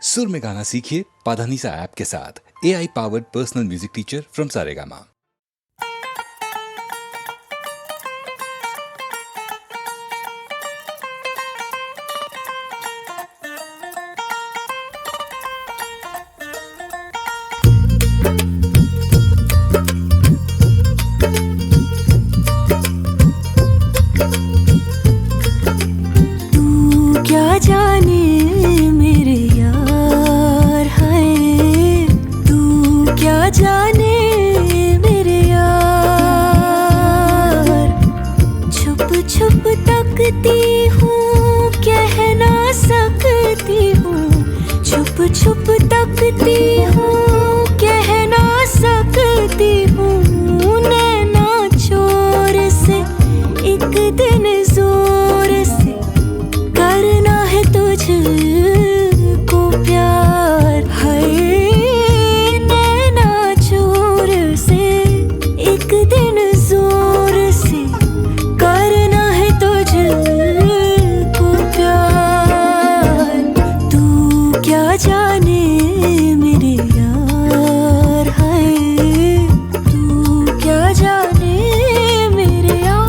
सुर में गाना सीखिए पाधानीसा ऐप के साथ। AI powered personal music teacher from Saregama. क्या जाने मेरे यार है, तू क्या जाने मेरे यार। छुप छुप तकती हूँ, कह ना सकती हूँ। छुप छुप तकती हूँ, कह ना सकती हूँ। नैना चोर से एक दिन जोर से करना है तुझको प्यार है। नैना चोर से एक दिन जोर से करना है तुझको प्यार। तू क्या जाने मेरे यार है, तू क्या जाने मेरे यार।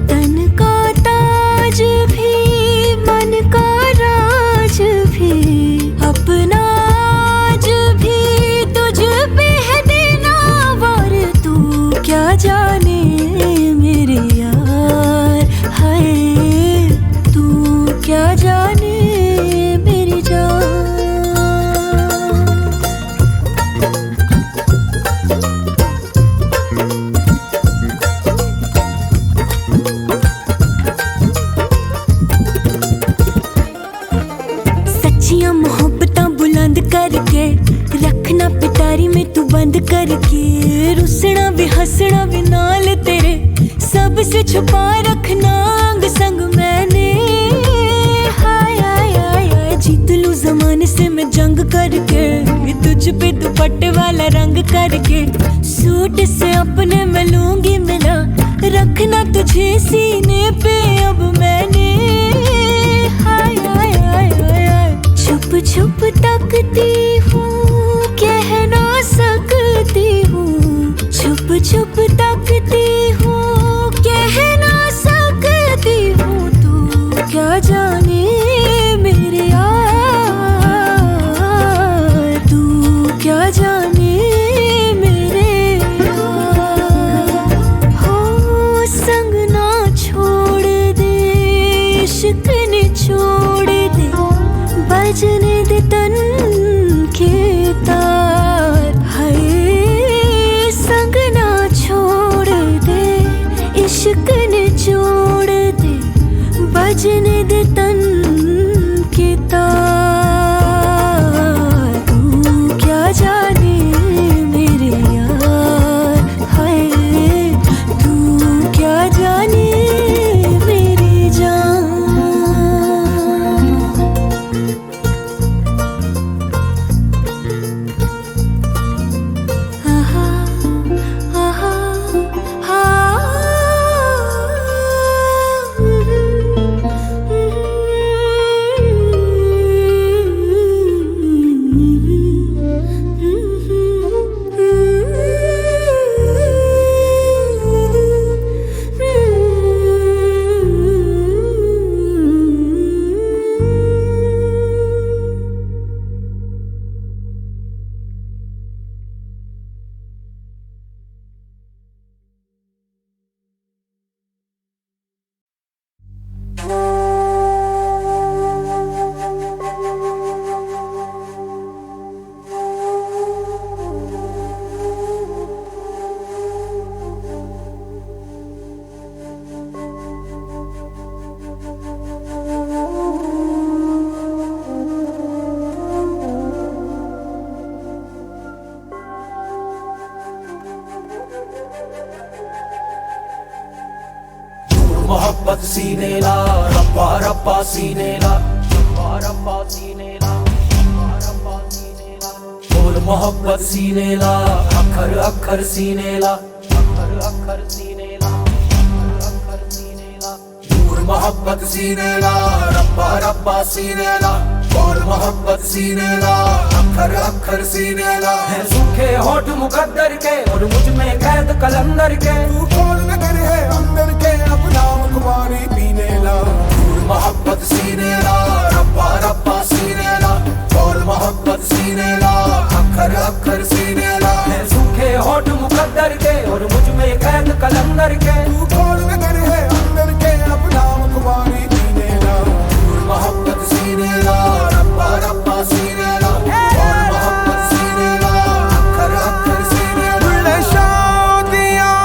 तन का ताज भी मन का राज भी अपना आज भी तुझ पे है देना वार। तू क्या जाने मेरे यार है, तू क्या जाने मेरी जान। सच्चियां मोहब्बतां बुलंद करके रखना पिटारी में तू बंद करके। रुसना भी हंसना भी नाल तेरे सबसे छुपा रखना अंग संग मैंने। हाय हाय हाय हाय जीत लूं जमाने से मैं जंग करके, तुझ पे दुपट्टे वाला रंग करके। सूट से अपने मैं लूंगी मिला, रखना तुझे सीने पे अब मैंने। हाय हाय हाय हाय हाय छुप छुप तकती हूँ, कह ना सकती हूँ। छुप छुप तकती हूँ, कह ना सकती हूँ। तू क्या जाने मेरे यार, तू क्या जाने मेरे यार। हो संग ना छोड़ दे, इश्क ने छोड़ दे। बजने दे तन के तार है, संग ना छोड़ दे। इश्क ने छोड़ दे, बजने दे तन के तार। तू क्या जाने मेरे यार है, तू क्या जाने मेरी जान। आहा आहा मोहब्बत सीने ला, रब्बा रब्बा सीने ला, रब्बा रब्बा सीने ला, रब्बा रब्बा सीने ला। मोहब्बत सीने ला, अखर अखर सीने ला, अखर अखर सीने ला, अखर सीने ला। नूर मोहब्बत सीने ला, रब्बा रब्बा सीने ला, बोल मोहब्बत सीने ला, अखर अखर सीने ला। है सूखे होठ मुकद्दर के और मुझ में कैद कलंदर के, तू खोल नगर है अंदर के, अपना मुखबारी पीने ला। नूर मोहब्बत सीने ला, रब्बा रब्बा सीने ला, बोल मोहब्बत सीने ला, अखर अखर सीने ला। है सूखे होठ मुकद्दर के और मुझ में कैद कलंदर के, तू खोल नगर है अंदर के, अपना मुखबारी पीने ला। नूर मोहब्बत सीने ला, रब्बा रब्बा सीने ला, बोल मोहब्बत सीने ला, अखर अखर सीने ला। बुल्ले शादियां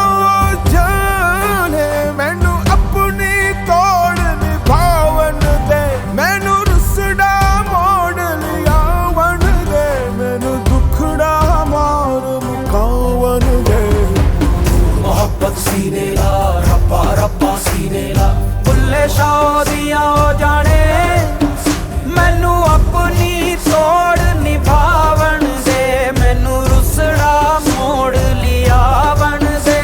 जाने मैनू अपनी तोड़ निभावन दे, मैनू रुसड़ा मोड़ लिया वन दे, मैनू दुखड़ा मार मुकावन दे। मोहब्बत सीने ला, रब्बा रब्बा सीने ला। बुल्ले शादियां हो जाने मैनू अपनी तोड़ निभावन दे, मैनू रुसड़ा मोड़ लिया वन दे।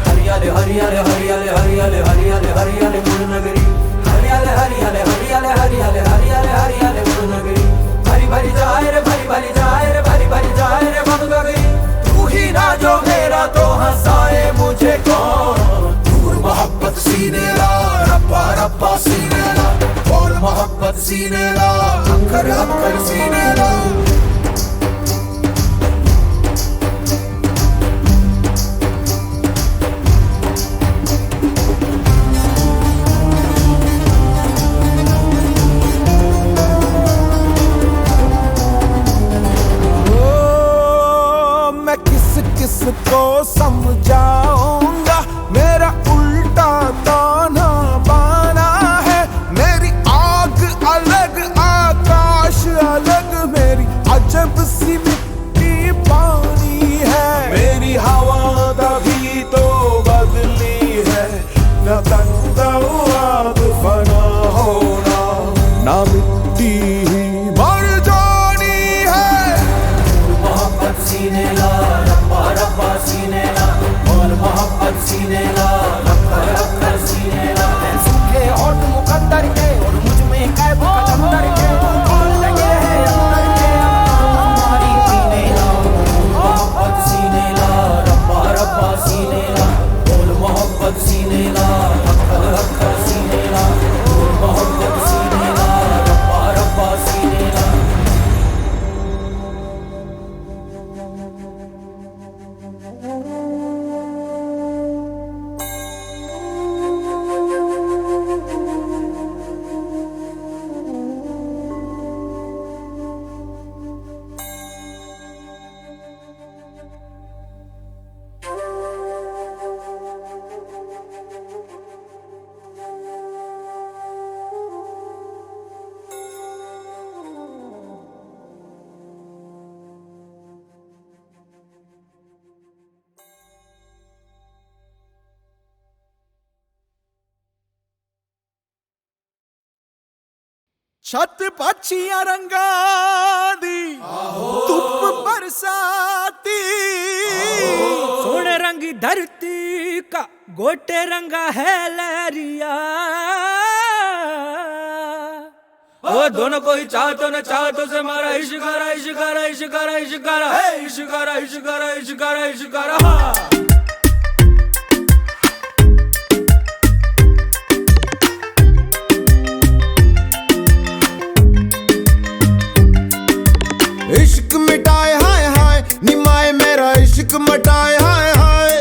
हरियाले हरियाले हरियाले हरियाले हरियाले हरियाले मुड़ नगरी, हरियाले हरियाले हरियाले हरियाले हरियाले हरियाले मुड़ नगरी। भरी भरी जाए रे भरी भरी जाए रे भरी भरी जाए रे बन गई। तू ही ना जो मेरा तो हंसाए मुझे कौन। नूर मोहब्बत सीने ला, रब्बा रब्बा सीने ला, बोल मोहब्बत सीने ला, अखर अखर सीने ला। ओ मैं किस किस को समझाऊंगा, मेरा उल्टा ताना बाना है। मेरी आग अलग आकाश अलग, मेरी अजब सी मिट्टी पानी है। मेरी हवा तभी तो बदली है, न तन आग फना होना, ना मिट्टी ही मर जानी है। मोहब्बत सीने ला, रब्बा रब्बा सीने ला, बोल मोहब्बत सीने ला, अखर अखर सीने ला। है सूखे होठ मुकद्दर के और मुझ में कैद कलंदर के, खोल लगे हैं अंदर के, हमारी पीने ला। मोहब्बत सीने ला, रब्बा रब्बा सीने ला, बोल मोहब्बत सीने ला, अखर अखर सीने ला। बोल मोहब्बत सीने ला, रब्बा रब्बा सीने ला। छत पछियां रंगा दी धुप बरसाती, सोने रंगी धरती का गोटे रंगा है लहरिया। ओ दोनों को ही चाहतो न चाहतो से मारा इश्कारा इश्कारा इश्कारा इश्कारा है, इश्कारा इश्कारा इश्कारा इश्कारा। हाँ इश्क मिटाए हाय हाय, निमाए मेरा इश्क मटाए हाय हाय।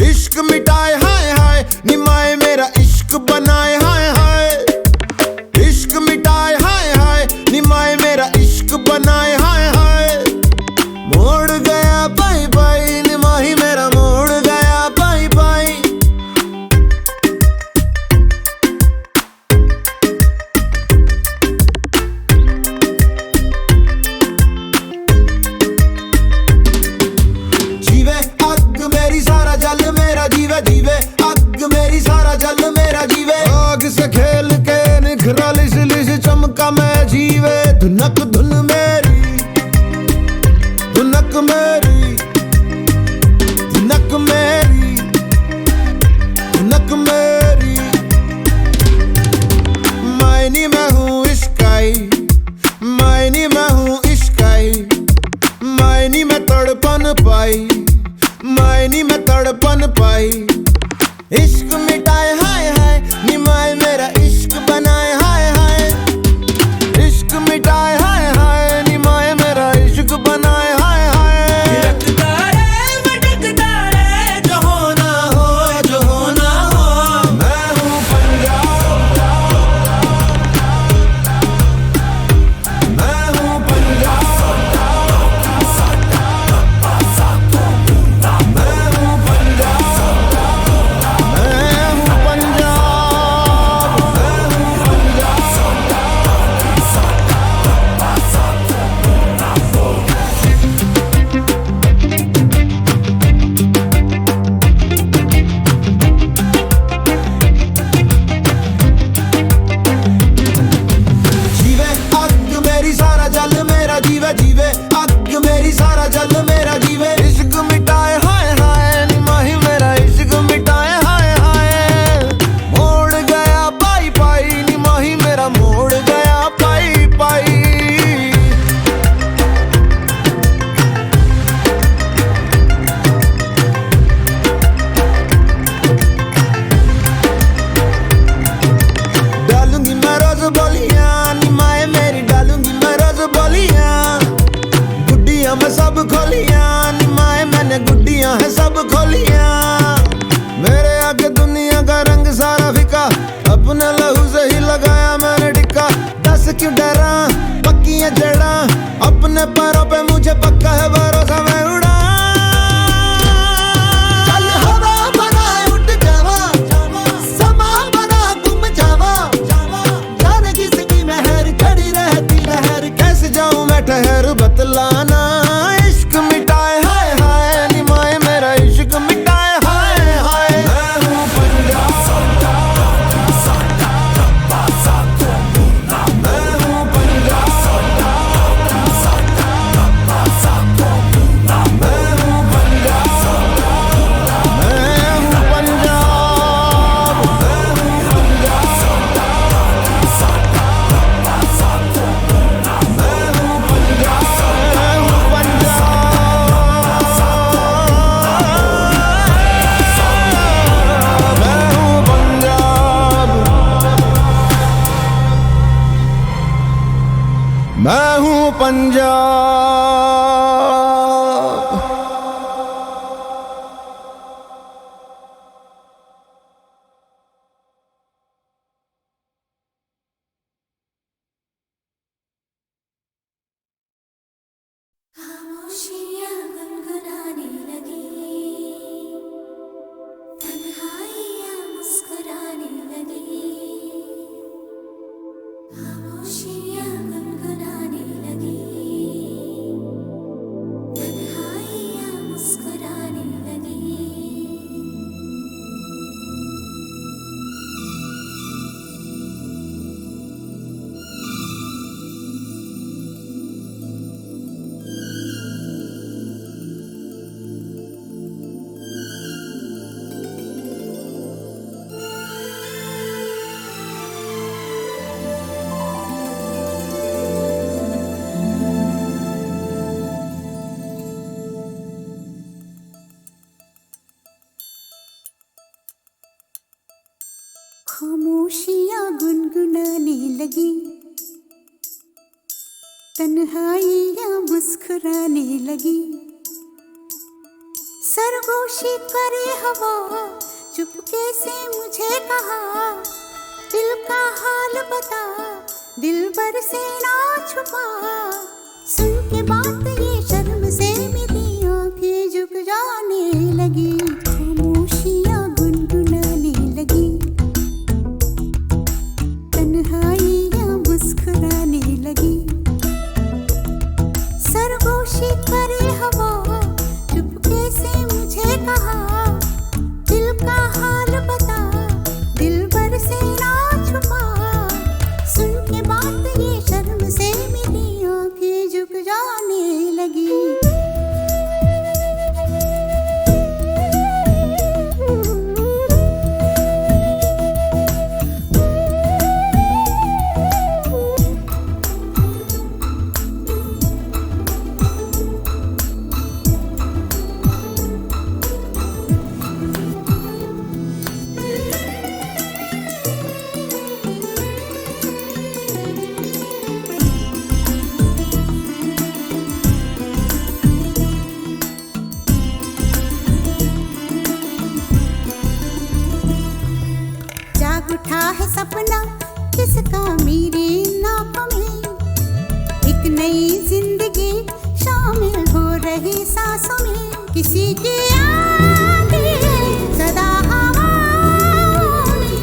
इश्क मिटाए हाय हाय, निमाए मेरा इश्क बनाए हाय हाय। इश्क मिटाए हाय हाय, निमाए मेरा इश्क बनाए हाय हाय। मोड़ गया बाई बाई, निमाही मेरा मोड़ गया बाई बाई। जीवे अग मेरी सारा जल मेरा जीवे, जीवे अग मेरी सारा जल मेरा जीवे। आग से खेल के निखरा लिश लिश चमका मैं जीवे, धुनक धुन मेरी पन पाई इश्क मिटाए हाय हाय निमाए मेरा इश्क बनाए हाय हाय इश्क मिटाए हाय हाय निमाए मेरा इश्क बनाए हाय हाय थिरकता रे भटकता रे जो होना हो मैं हूँ पंजाब मैं हूँ पंजाब मैं हूँ पंजाब मैं हूँ पंजाब जीवे अग मेरी सारा जल मेरा जीवे जीवे अग मेरी सारा जल मेरा जीवे इश्क मिटाए हाय हाय निमाही मेरा इश्क मिटाए हाय हाय मोड़ गया पाई पाई निमाही मेरा मोड़ गया पाई पाई डालूंगी मैं रोज बोलियां निमाए मेरी डालूंगी मैं रोज बोलियां गुड्डियां मैं सब खोलियां निमाए मैंने गुड्डियां है सब खोलियां मेरे आगे दुनिया का रंग सारा फिका अपने लहू से ही लगाया मैंने टिक्का दस क्यों डरा पक्की है जड़ा अपने पैरों पे मुझे पक्का है भरोसा मैं उड़ा चल हवा बनाए उठ जावा समा बना गुम जावा जाने किसकी मेहर खड़ी रहती लहर कैसे जाऊं मैं ठहर बतलाना इश्क मिटाए हाय हाय निमाए मेरा इश्क मिटाए हाय हाय मैं हूँ पंजाब मैं हूँ पंजाब मैं हूँ पंजाब मैं हूँ पंजाब मैं हूँ पंजाब खामोशियाँ गुनगुनाने लगी तन्हाइयाँ मुस्कुराने लगी खामोशियाँ गुनगुनाने लगी तन्हाइयाँ मुस्कुराने लगी खामोशियाँ गुनगुनाने लगी तन्हाइयाँ मुस्कुराने लगी सरगोशी करे हवा चुपके से मुझे कहा दिल का हाल बता दिल भर से ना छुपा सुन के बात ये शर्म से मेरी आंखें झुक जाने लगी खामोशियाँ गुनगुनाने लगी तन्हाइयाँ मुस्कुराने लगी सरगोशी करे हवा चुपके से मुझे कहा दिल का हाल बता दिल भर से ना छुपा सुन के बात ये शर्म से मेरी आंखें झुक जाने की आती है सदा हवाओं में,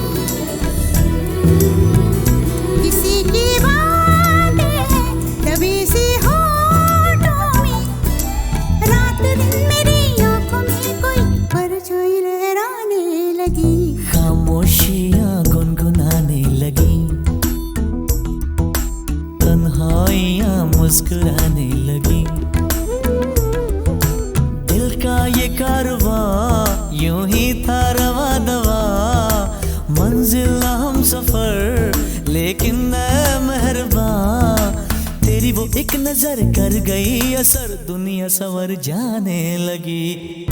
किसी की बातें हैं दबी सी होठों में, रात दिन मेरी आंखों में कोई परछाई लहराने लगी, खामोशियाँ गुनगुनाने लगी, तन्हाइयाँ मुस्कुराने लगी। दिल का ये कारवां यूं ही था रवा दवा, मंजिल ना हम सफर लेकिन मैं मेहरबान, तेरी वो एक नजर कर गई असर, दुनिया संवर जाने लगी।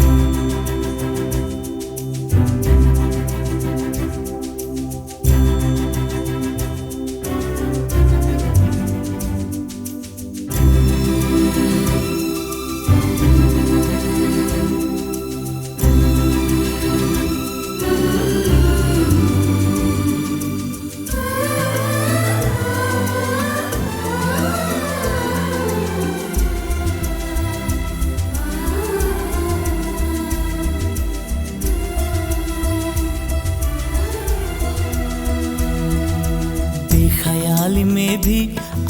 बेख्याली में भी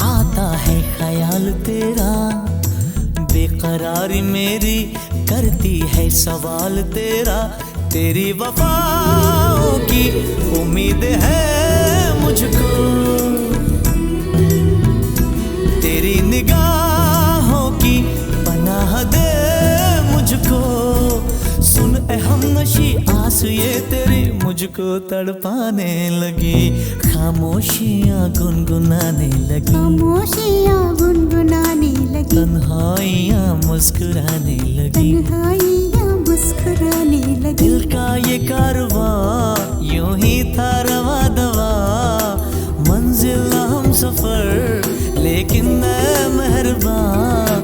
आता है ख्याल तेरा, बेकरारी मेरी करती है सवाल तेरा, तेरी वफाओं की उम्मीद है मुझको, तेरी निगाहों की पनाह दे मुझको, सुन ए हमनशी आस ये तेरी मुझको तड़पाने लगी, खामोशियाँ गुनगुनाने लगी, खामोशियाँ गुनगुनाने लगी, तन्हाइयाँ मुस्कुराने लगी, तन्हाइयाँ मुस्कुराने लगी। दिल का ये कारवां यूं ही था रवा दवा, मंजिल ना हम सफर लेकिन मैं मेहरबान,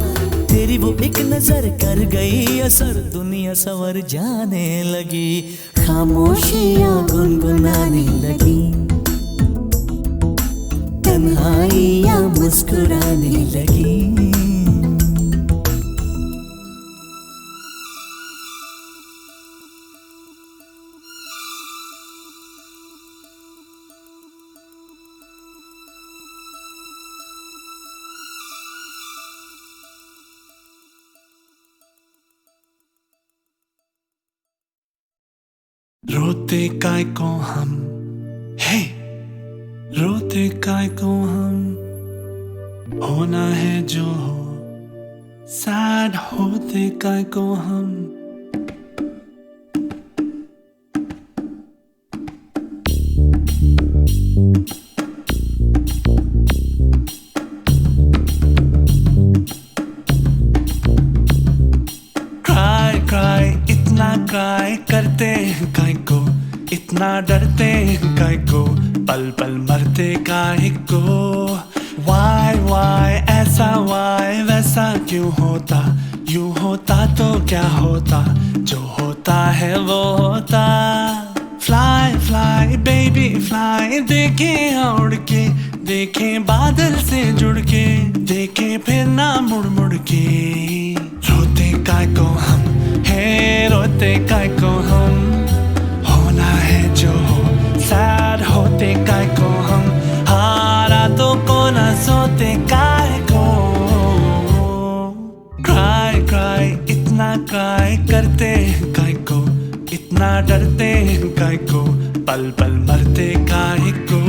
तेरी वो एक नजर कर गई असर, दुनिया संवर जाने लगी, खामोशियाँ गुनगुनाने लगी, तन्हाइयाँ मुस्कुराने लगी। रोते काय को हम, हे रोते काय को हम, होना है जो हो, सैड होते काय को हम। क्राई क्राई इतना क्राई करते हैं काय को, इतना डरते हैं काय को, पल पल मरते काय को। वाई ऐसा वाई वैसा क्यों होता, यूं होता तो क्या होता, जो होता है वो होता। फ्लाई फ्लाई बेबी फ्लाई, देखे उड़ के, देखे बादल से जुड़ के, देखे फिर ना मुड़ मुड़ के। रोते काय को हम, है रोते काय को हम, होना है जो हो, सैड होते काय को हम, हारा तो को ना सोते काय को। क्राई क्राई इतना क्राई करते हैं काय को, इतना डरते हैं काय को, पल पल मरते काय को।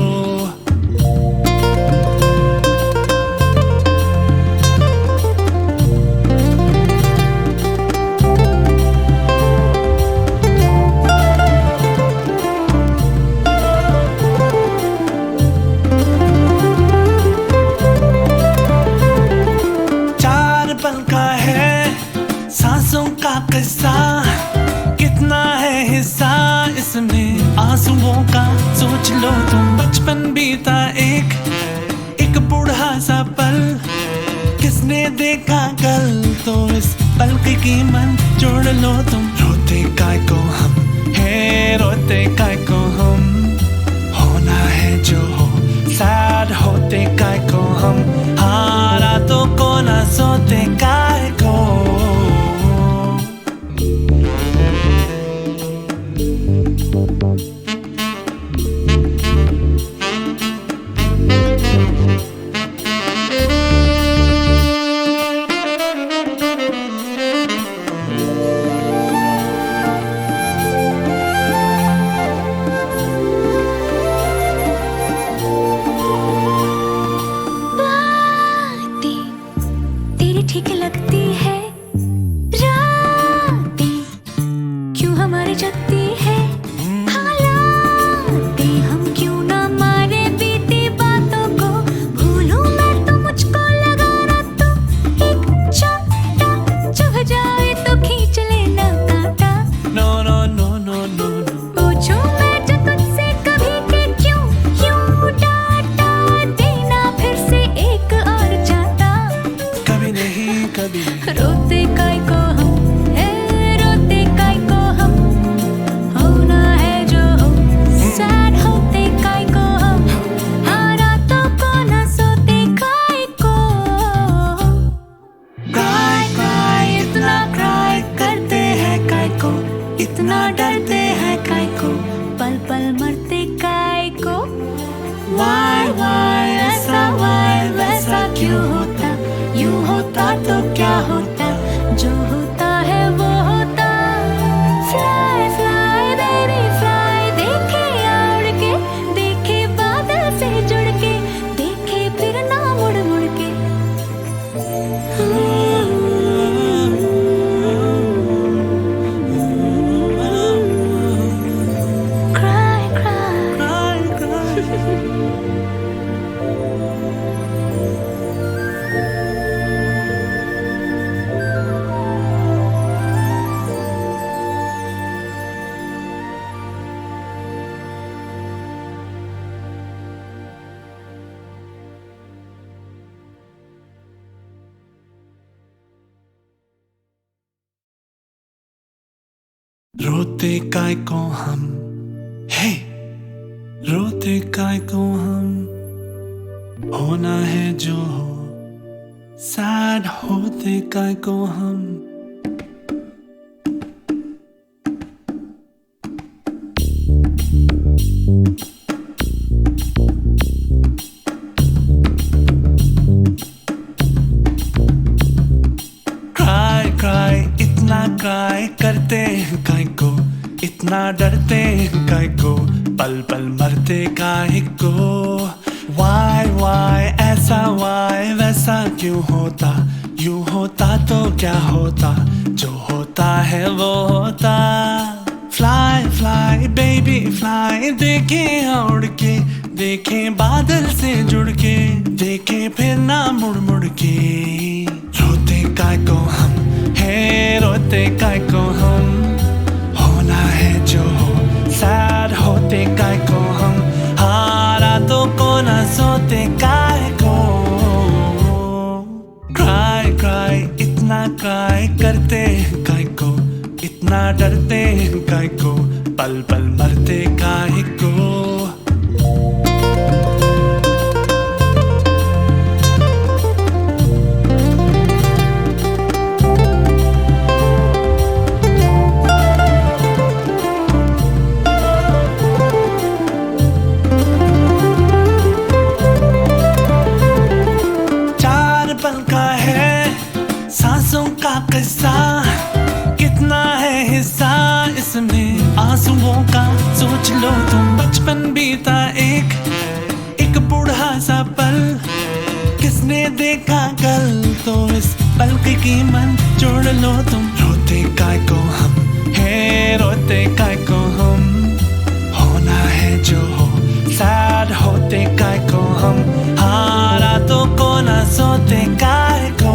कितना है हिस्सा इसमें आंसुओं का, सोच लो तुम बचपन बीता एक बूढ़ा सा पल, किसने देखा कल, तो इस पल की कीमत जोड़ लो तुम। रोते काय को हम, है रोते काय को हम, होना है जो हो, सैड होते काय को हम, हारा तो को ना सोते काय को। ठीक लगती है रातें, क्यों हमारी जगती है हालातें, हम क्यों ना मारे बीती बातों को, भूलूं मैं तो मुझको लगा ना तो एक चाटा, चुभ जाए तो खींच लेना कांटा। No, no, no, no, no, no. पूछूं मैं जो तुझसे कभी कि क्यों यूं डांटा देना फिर से एक और चाहता। कभी नहीं, कभी नहीं. रोते काय को हम है, रोते काय को हम, होना है जो हो, सैड होते काय को हम, हारा तो को ना सोते काय को। Cry, cry, इतना cry करते हैं काय को, इतना डरते हैं काय को, पल पल मरते काय को। Why, why, ऐसा why, वैसा क्यों होता, यूं होता तो क्या होता, जो होता है वो होता। Fly, fly, baby, fly, देखे उड़ के, देखे बादल से जुड़ के, देखे फिर ना मुड़ मुड़ के। Cry, cry. cry, cry. रोते काय को हम, हे रोते काय को हम, होना है जो हो, सैड होते काय को हम. Cry, cry, इतना cry करते हैं काय को, इतना डरते हैं काय को, पल पल मरते काय को. Why, why, ऐसा why, वैसा क्यों होता, यूं होता तो क्या होता, जो होता है वो होता. Fly, fly, baby, fly, देखे उड़ के, देखे बादल से जुड़ के, देखे फिर ना मुड़ मुड़ के. रोते काय को हम है, रोते काय को हम, होना है जो हो, सैड होते काय को हम, हारा तो को ना सोते काय को. Cry, cry, इतना cry करते हैं काय को, इतना डरते हैं काय को, पल पल मरते काय को. चार पल का है सांसों का किस्सा, कितना है हिस्सा इसमें आंसुओं का. सोच लो तुम, बचपन बीता एक बूढ़ा सा पल, किसने देखा कल, तो इस पल की कीमत जोड़ लो तुम. रोते काय को हम है, रोते काय को हम, होना है जो हो, सैड होते काय को हम, हारा तो को ना सोते काय को.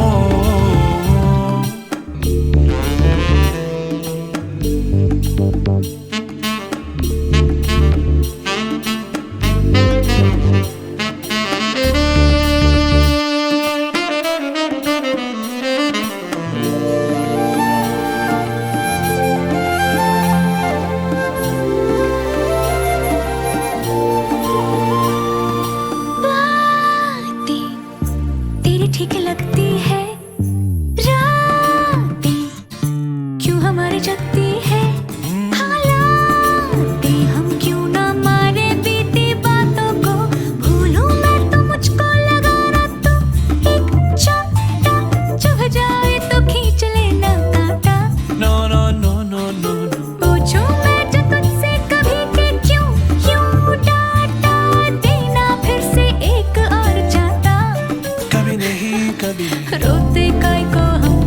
रोते काय को हम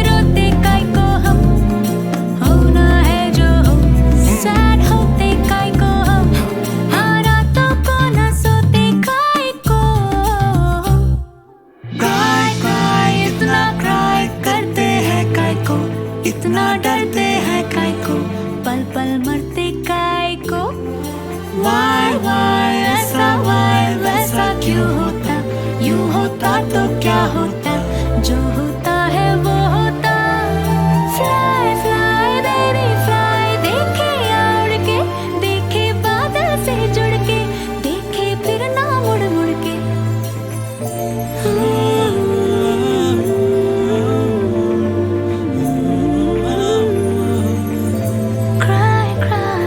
रोते काय को हम होना है जो हो सैड होते काय को हम हाँ रातों को ना सोते काय को क्राई क्राई इतना क्राई करते हैं काय को इतना डरते हैं काय को पल पल मरते काय को वाई ऐसा वाई वैसा क्यों होता यूं होता तो क्या होता जो होता है वो होता फ्लाई फ्लाई बेबी फ्लाई देखे उड़ के देखे बादल से जुड़ के देखे फिर ना मुड़ मुड़ के क्राई क्राई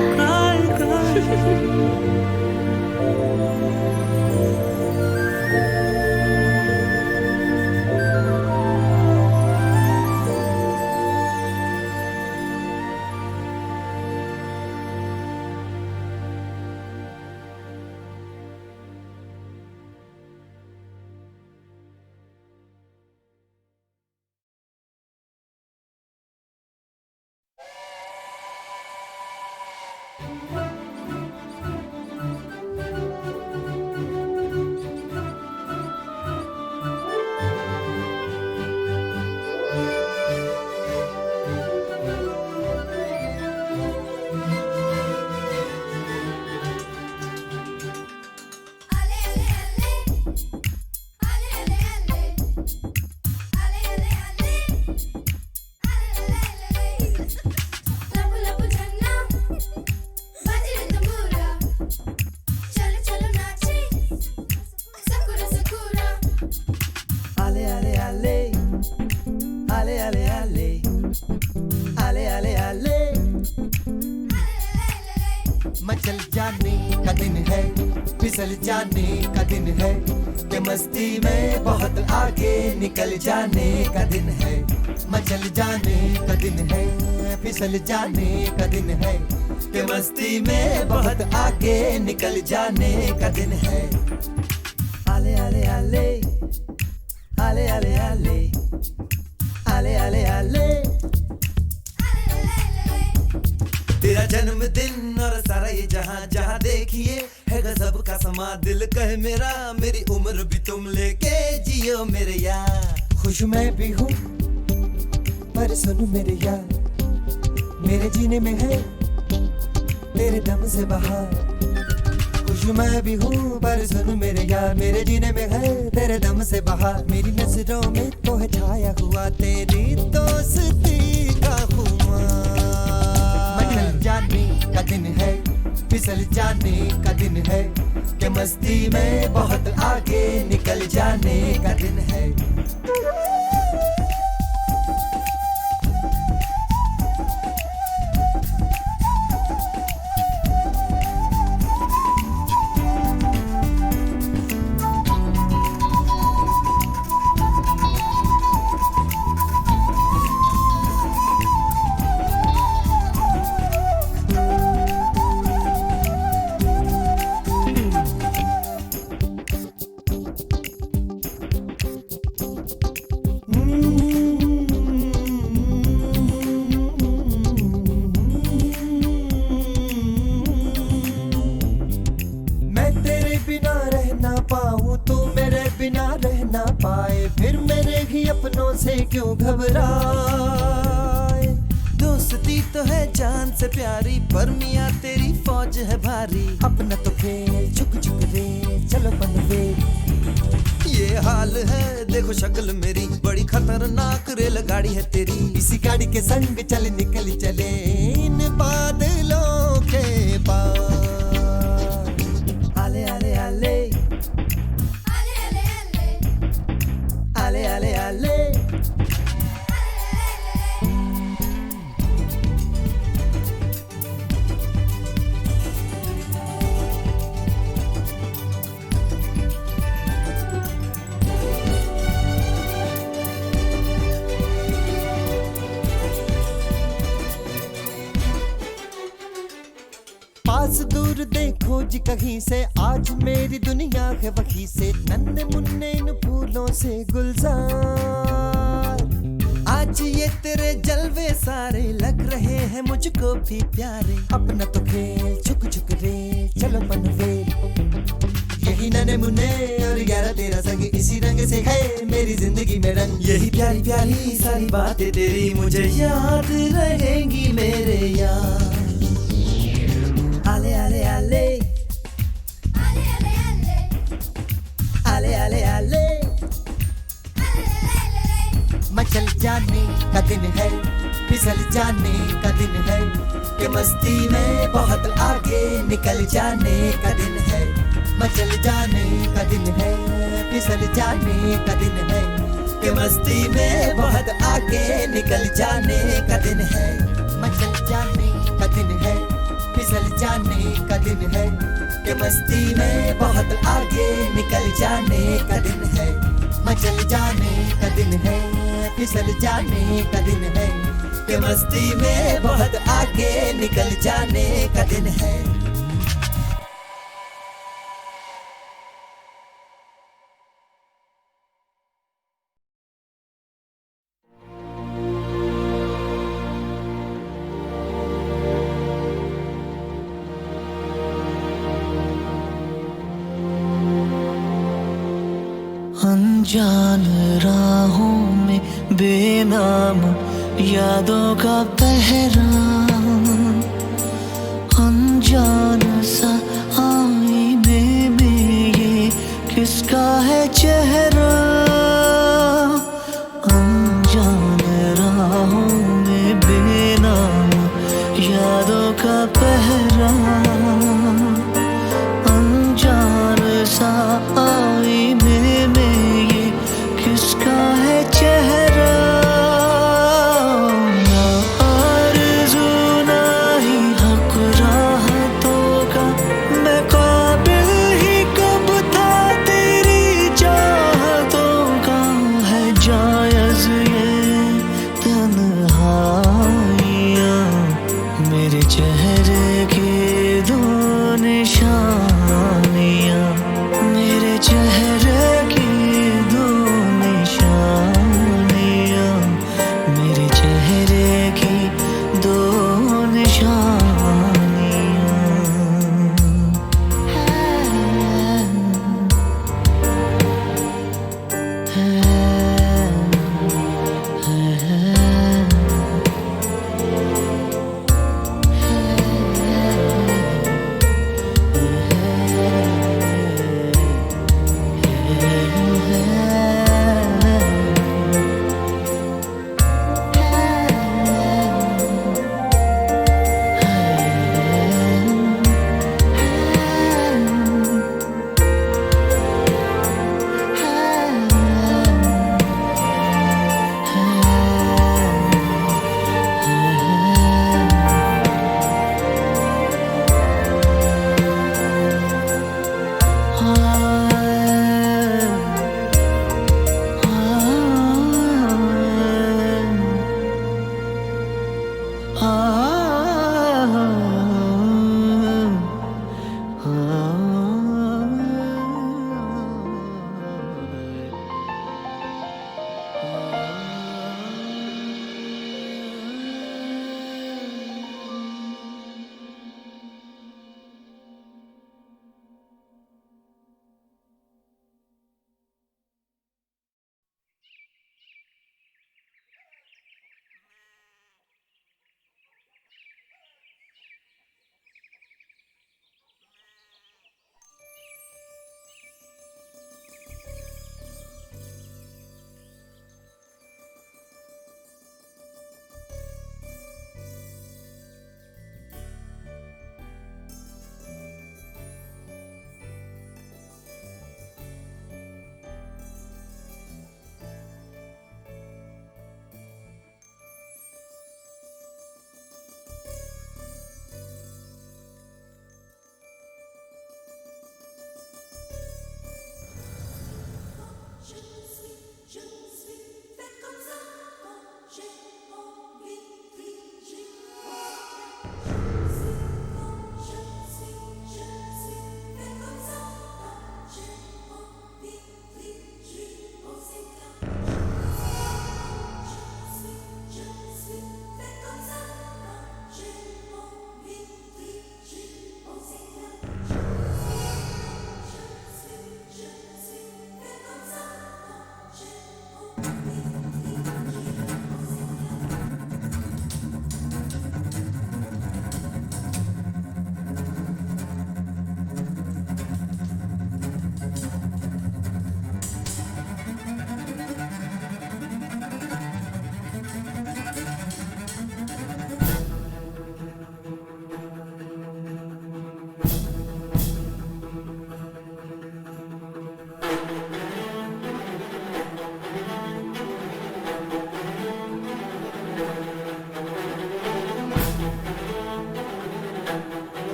मचल जाने का दिन है फिसल जाने का दिन है कि मस्ती में बहुत आगे निकल जाने का दिन है मचल जाने का दिन है फिसल जाने का दिन है कि मस्ती में बहुत आगे निकल जाने का दिन है आले आले आले आले आले आले आले आले आले तेरा जन्मदिन और सारा ये जहां जहां देखिए है गजब का समा दिल कहे मेरा मेरी उम्र भी तुम लेके जियो मेरे यार खुश मैं भी हूँ पर सुनो मेरे यार मेरे जीने में है तेरे दम से बहार खुश मैं भी हूँ पर सुनो मेरे यार मेरे जीने में है तेरे दम से बहार मेरी नजरों में तो है छाया हुआ तेरी दोस्ती का खुमार मचल जाने का दिन है फिसल जाने का दिन है कि मस्ती में बहुत आगे निकल जाने का दिन है फिर मेरे ही अपनों से क्यों घबराए दोस्ती तो है जान से प्यारी पर मियाँ तेरी फौज है भारी अपना तो खेल झुक झुक रे चलो बनवे ये हाल है देखो शक्ल मेरी बड़ी खतरनाक रेलगाड़ी है तेरी इसी गाड़ी के संग चल निकल चले इन बादलों के पार आले आले आले आले आले आले पास दूर देखो जी कहीं से, आज मेरी दुनिया है वहीं से, नन्हे मुन्ने इन फूलों से गुलजार। आज ये तेरे जलवे सारे लग रहे हैं मुझको भी प्यारे, अपना तो खेल छुक छुक रे चलो पनवेल। यही नन्हे मुन्ने और 11 13 संग, इसी रंग से है मेरी जिंदगी में रंग। यही प्यारी प्यारी सारी बातें तेरी मुझे याद रहेंगी मेरे यार। आले आले आले आले आले आले मचल जाने का दिन है, फिसल जाने का दिन है, कि मस्ती में बहुत आगे निकल जाने का दिन है। मचल जाने का दिन है, फिसल जाने का दिन है, कि मस्ती में बहुत आगे निकल जाने का दिन है। मचल जाने का दिन है, फिसल जाने का दिन है, कि मस्ती में बहुत आगे निकल जाने का दिन है। मचल जाने का दिन है, फिसल जाने का दिन है, कि मस्ती में बहुत आगे निकल जाने का दिन है। अनजान राहों में बेनाम यादों का पहरा, अनजान सा आईने में ये किसका है चेहरा। अनजान राहों में बेनाम यादों का पहरा, अनजान सा आईने में ये किसका है चेहरा। ना आरज़ू ना ही हक राहतों का, मैं काबिल ही कब था तेरी चाहतों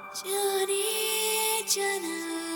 जाने जाना